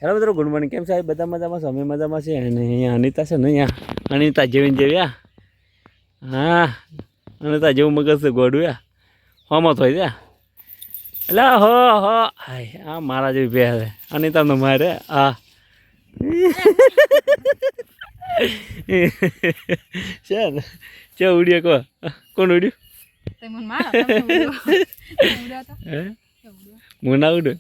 Hello મિત્રો, good morning. કેમ સાહેબ? બધા મજામાં છે? અમે મજામાં છે. અને અહીંયા અનિતા છે ને, અહીંયા અનિતા જેવી હા, અનિતા જેવું મગજ છે ગોડું હોમત હોય છે એટલે હો હાય આ મારા જેવી બે છે અનિતા નો મારે છે ને છે ઉડ્યો કહો કોણ ઉડ્યું હું ના ઉડું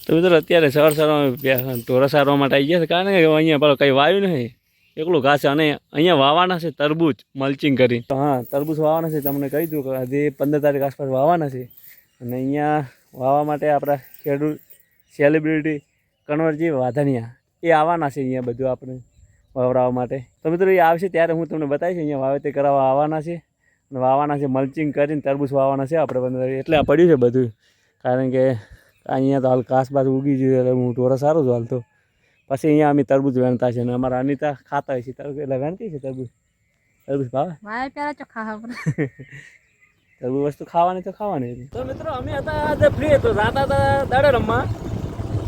તો મિત્રો અત્યારે સવારમાં ઢોરા સારવા માટે આવી ગયા છે, કારણ કે અહીંયા પેલો કંઈ વાવ્યું નથી, એકલું ઘાસ છે. અને અહીંયા વાવવાના છે તરબૂચ મલ્ચિંગ કરી. હા, તરબૂચ વાવવાના છે, તમને કહી દઉં કે આજે 15 તારીખ આસપાસ વાવવાના છે. અને અહીંયા વાવવા માટે આપણા ખેડૂત સેલિબ્રિટી કન્વરજી વાધણિયા એ આવવાના છે અહીંયા બધું આપણે વાવડાવવા માટે. તો મિત્રો એ આવશે ત્યારે હું તમને બતાવીશ. અહીંયા વાવેતર કરાવવા આવવાના છે અને વાવવાના છે, મલ્ચિંગ કરીને તરબૂચ વાવવાના છે આપણે 15 તારીખ. એટલે આ પડ્યું છે બધું, કારણ કે અહીંયા તો હાલ ઘાસ બાસ ઉગી ગયું એટલે હું ઢોરા સારું છું હાલ તો. પછી અહીંયા અમે તરબૂચ વેણતા છે અને અમારા અનિતા ખાતા હોય છે તરબૂચ, એટલે વેણતી છે તરબૂચ. તરબૂચ ભાવે તરબૂચ વસ્તુ ખાવાની તો ખાવાની. તો મિત્રો અમે હતા આજે ફ્રી તો જાતા હતા દાડે રમવા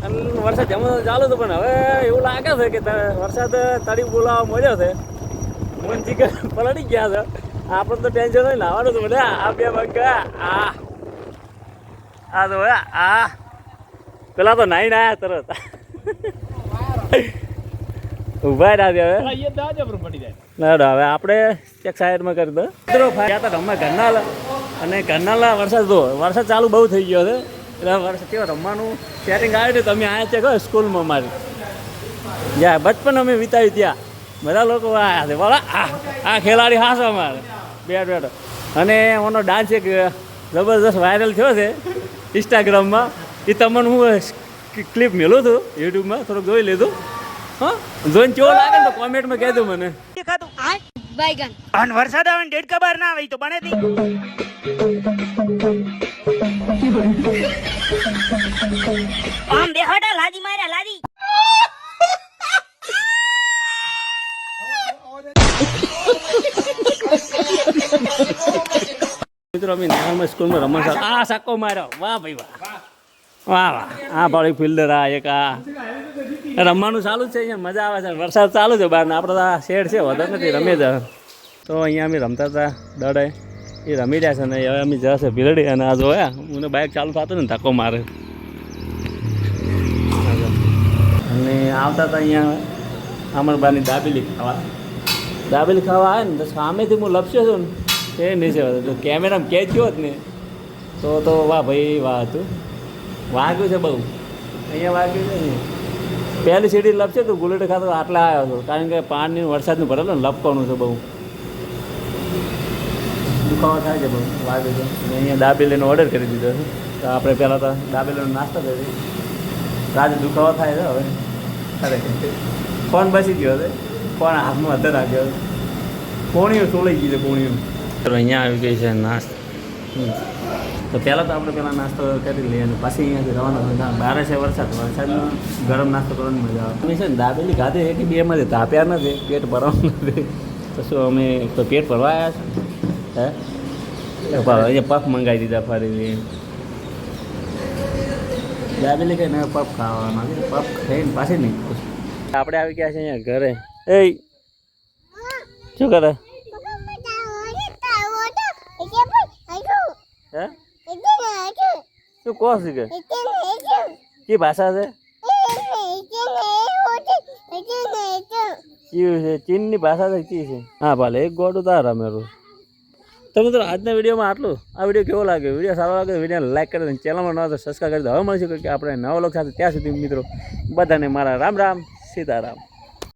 અને વરસાદ જમો ચાલુ હતો, પણ હવે એવું લાગે છે કે વરસાદ તળી બોલાવવા મળ્યો છે. મોનજી પલટી ગયા છે. આપણે તો ટેન્શન હોય નાવાનું તો બધા આ બે બગ્ગા આ તો આ પેલા તો નાઈ ના તરત ઉભા ના હવે હવે આપણે એક સાઈડમાં કરી દો. રમવા ઘરનાલ અને ઘરનાલા વરસાદ ચાલુ બહુ થઈ ગયો છે, એટલે વરસાદ કેવો રમવાનું સેટિંગ આવ્યું હતું. તમે આવ્યા છે કહો સ્કૂલમાં મારી જ્યાં બચપન અમે વિતાવ્યું ત્યાં બધા લોકો આવ્યા છે. બોલા આ ખેલાડી હાસ અમારે બેઠો અને એનો ડાન્સ એક જબરદસ્ત વાયરલ થયો છે ઇન્સ્ટાગ્રામમાં. એ તમને હું ક્લિપ મેલું હતું યુટ્યુબમાં, થોડુંક જોઈ લીધું. હા, જોઈને કેવો લાગે ને તો કોમેન્ટમાં કહેજો મને. વરસાદ આવે ડેડ કબાર ના આવે તો બને આમ બેહડા લાદી માર્યા લાદી. મિત્રો અમે નેહાલમાં સ્કૂલમાં રમવા આ સાકો માર્યો. વાહ ભાઈ વાહ વાહ વાહ. આ ભાઈ ફિલ્ડર આ એક આ રમવાનું ચાલુ જ છે. અહીંયા મજા આવે છે, વરસાદ ચાલુ છે બહાર ને આપણે તો આ શેડ છે વધારે નથી રમે જ. તો અહીંયા અમે રમતા હતા દડે એ રમી રહ્યા છે ને હવે અમે જશે ભીલડી. અને આ જોયા મને બાઇક ચાલુ થતું ને ધક્કો મારે. અને આવતા હતા અહીંયા અમરબાની દાબેલી ખાવા આવે ને તો સામેથી હું લપસ્યો છું ને એ નહીં છે તો કેમેરામાં કેચ ગયો જ ને તો વાહ ભાઈ વાહ હતું. વાગ્યું છે બહુ, અહીંયા વાગ્યું છે ને. પહેલી સીડી લપશે તો ગુલેટ ખાતો આટલા આવ્યો હતો, કારણ કે પાણી વરસાદનું ભરેલું ને લપકવાનું છે બહુ. દુખાવો થાય છે બહુ, વાગે છે. અને અહીંયા દાબેલીનો ઓર્ડર કરી દીધો છે. તો આપણે પહેલાં તો દાબેલીનો નાસ્તો કરીએ. આજે દુખાવો થાય છે હવે ખરેખર. ફોન બસી ગયો છે, ફોન હાથમાં અધર રાખ્યો. કોણીઓ સોલાઈ ગઈ છે કોણીઓ. તો અહીંયા આવી ગઈ છે નાસ્તો. તો પહેલાં તો આપણે પહેલાં નાસ્તો કરી લઈએ અને પાછી અહીંયાથી રવાના. બહાર છે વરસાદમાં ગરમ નાસ્તો કરવાની મજા આવે. અમે છે ને દાબેલી ખાધી એક બે માંથી તાપ્યા નથી, પેટ ભરવાનું નથી. તો શું અમે તો પેટ ભરવા આવ્યા છે. અહીંયા પફ મંગાવી દીધા ફરી. દાબેલી કહીને પફ ખાવાના છે, પફ ખાઈને પાછી નહીં. આપણે આવી ગયા છે અહીંયા ઘરે. એ શું કરે હે શું કહો છે કે કી ભાષા છે? ચીનની ભાષા છે કી છે? હા ભલે એક ગોડું તાર રમેલું. તો મિત્રો આજના વિડીયોમાં આટલું. આ વિડીયો કેવો લાગ્યો? વિડીયો સારો લાગે વિડીયોને લાઈક કરી દે, ચેનલમાં ન તો સબસ્ક્રાઈબ કરી દો. હવે મળીશું કે આપણે નવા લોકો સાથે. ત્યાં સુધી મિત્રો બધાને મારા રામ રામ સીતારામ.